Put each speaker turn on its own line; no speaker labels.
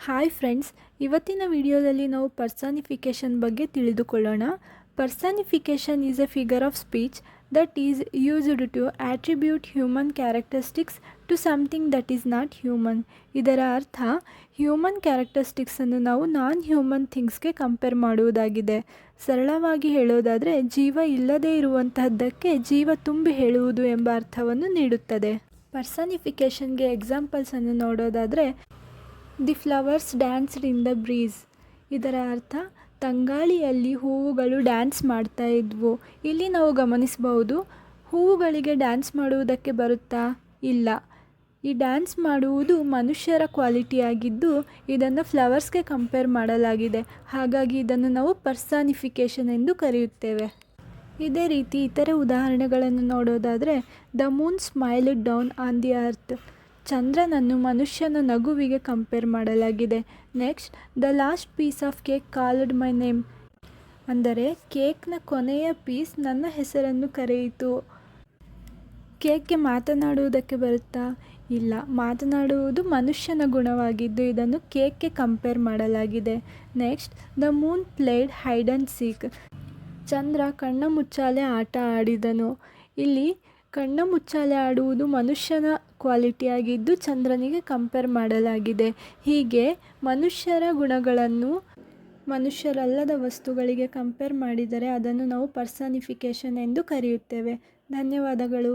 Hi friends, ಇವತ್ತಿನ ವಿಡಿಯೋದಲ್ಲಿ ನಾವು ಪರ್ಸನಿಫಿಕೇಷನ್ ಬಗ್ಗೆ ತಿಳಿದುಕೊಳ್ಳೋಣ. Personification is a figure of speech that is used to attribute human characteristics to something that is not human. ಇದರ ಅರ್ಥ human ಕ್ಯಾರೆಕ್ಟರಿಸ್ಟಿಕ್ಸನ್ನು ನಾವು ನಾನ್ ಹ್ಯೂಮನ್ ಥಿಂಗ್ಸ್ಗೆ ಕಂಪೇರ್ ಮಾಡುವುದಾಗಿದೆ. ಸರಳವಾಗಿ ಹೇಳೋದಾದರೆ ಜೀವ ಇಲ್ಲದೇ ಇರುವಂತಹದ್ದಕ್ಕೆ ಜೀವ ತುಂಬಿ ಹೇಳುವುದು ಎಂಬ ಅರ್ಥವನ್ನು ನೀಡುತ್ತದೆ. ಪರ್ಸನಿಫಿಕೇಷನ್ಗೆ ಎಕ್ಸಾಂಪಲ್ಸನ್ನು ನೋಡೋದಾದರೆ the flowers ಡ್ಯಾನ್ಸ್ಡ್ in the breeze. ಇದರ ಅರ್ಥ ತಂಗಾಳಿಯಲ್ಲಿ ಹೂವುಗಳು ಡ್ಯಾನ್ಸ್ ಮಾಡ್ತಾ ಇದ್ವು. ಇಲ್ಲಿ ನಾವು ಗಮನಿಸಬಹುದು, ಹೂವುಗಳಿಗೆ ಡ್ಯಾನ್ಸ್ ಮಾಡುವುದಕ್ಕೆ ಬರುತ್ತಾ? ಇಲ್ಲ. ಈ ಡ್ಯಾನ್ಸ್ ಮಾಡುವುದು ಮನುಷ್ಯರ ಕ್ವಾಲಿಟಿಯಾಗಿದ್ದು ಇದನ್ನು ಫ್ಲವರ್ಸ್ಗೆ ಕಂಪೇರ್ ಮಾಡಲಾಗಿದೆ. ಹಾಗಾಗಿ ಇದನ್ನು ನಾವು ಪರ್ಸನಿಫಿಕೇಷನ್ ಎಂದು ಕರೆಯುತ್ತೇವೆ. ಇದೇ ರೀತಿ ಇತರೆ ಉದಾಹರಣೆಗಳನ್ನು ನೋಡೋದಾದರೆ the moon smiled down on the earth. ಚಂದ್ರನನ್ನು ಮನುಷ್ಯನ ನಗುವಿಗೆ ಕಂಪೇರ್ ಮಾಡಲಾಗಿದೆ. Next, the last piece of cake called my name. ಅಂದರೆ ಕೇಕ್ನ ಕೊನೆಯ ಪೀಸ್ ನನ್ನ ಹೆಸರನ್ನು ಕರೆಯಿತು. ಕೇಕ್ಗೆ ಮಾತನಾಡುವುದಕ್ಕೆ ಬರುತ್ತಾ? ಇಲ್ಲ. ಮಾತನಾಡುವುದು ಮನುಷ್ಯನ ಗುಣವಾಗಿದ್ದು ಇದನ್ನು ಕೇಕ್ಗೆ ಕಂಪೇರ್ ಮಾಡಲಾಗಿದೆ. Next, the moon played hide and seek. ಚಂದ್ರ ಕಣ್ಣ ಮುಚ್ಚಾಲೆ ಆಟ ಆಡಿದನು. ಇಲ್ಲಿ ಕಣ್ಣ ಮುಚ್ಚಾಲೆ ಆಡುವುದು ಮನುಷ್ಯನ ಕ್ವಾಲಿಟಿಯಾಗಿದ್ದು ಚಂದ್ರನಿಗೆ ಕಂಪೇರ್ ಮಾಡಲಾಗಿದೆ. ಹೀಗೆ ಮನುಷ್ಯರ ಗುಣಗಳನ್ನು ಮನುಷ್ಯರಲ್ಲದ ವಸ್ತುಗಳಿಗೆ ಕಂಪೇರ್ ಮಾಡಿದರೆ ಅದನ್ನು ನಾವು ಪರ್ಸನಿಫಿಕೇಷನ್ ಎಂದು ಕರೆಯುತ್ತೇವೆ. ಧನ್ಯವಾದಗಳು.